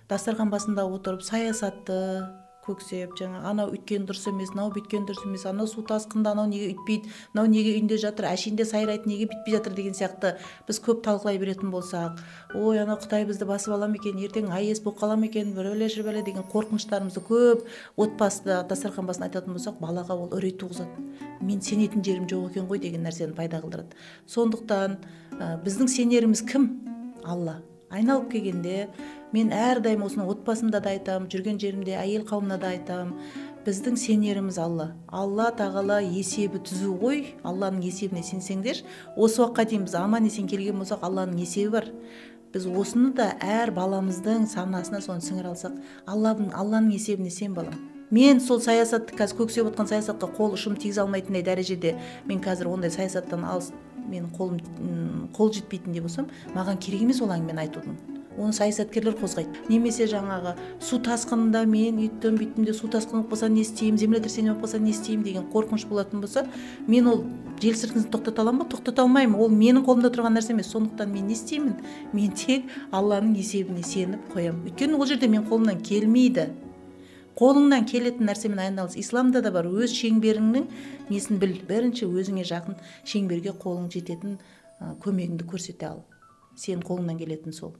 дастархан басында отырып саясатты көксеп, жаңа анау үйткен дұрыс емес, мынау бүйткен дұрыс емес, анау су тасқында, анау неге үйтпейді, мынау неге үйінде жатыр, әшейінде сайрайды, неге бүйтпей жатыр деген сияқты біз көп талқылай беретін болсақ, ой, анау Қытай бізді басып ала ма екен, ертең АЭС болып қала ма екен, бір деген қорқыныштарымызды көп отбасыда дастархан басында айтатын болсақ, балаға ол үрей туғызады. Мен сенетін жерім жоқ екен ғой деген нәрсені пайда қылдырады. Сондықтан біздің сенеріміз кім? Алла. Айналып келгенде мен әрдайым осыны отбасымда да айтам, жүрген жерімде әйел қауымына да айтам. Біздің сенеріміз Алла. Алла тағала есебі түзу ғой. Алланың есебіне сенсеңдер, осы уақытқа дейін біз аман есен келген болсақ, Алланың есебі бар. Біз осыны да әр баламыздың санасына соны сіңір алсақ, Алланың есебіне сен балам. Мен сол саясатты қазір көксеп отқан саясатқа қол ұшым тигізе алмайтындай дәрежеде мен қазір ондай саясаттан алыс, мен қол жетпейтіндей болсам, маған керек емес ол әңгімені айтудың. Оны саясаткерлер қозғайды. Немесе жаңағы су тасқынында мен үйттім, бүйттім де су тасқын болып қалса не істеймін, землетрясение болып қалса не істеймін деген қорқыныш болатын болса, мен ол жел сілкінісін тоқтата аламын ба? Тоқтата алмаймын. Ол менің қолымда тұрған нәрсе емес. Сондықтан мен не істеймін? Мен тек Алланың есебіне сеніп қоямын. Өйткені ол жерде мен қолымнан келмейді. Қолыңнан келетін нәрсемен айналыс. Исламда да бар, өз шеңберіңнің несін біл. Бірінші өзіңе жақын шеңберге қолың жететін көмегіңді көрсете ал. Сен қолыңнан келетін сол.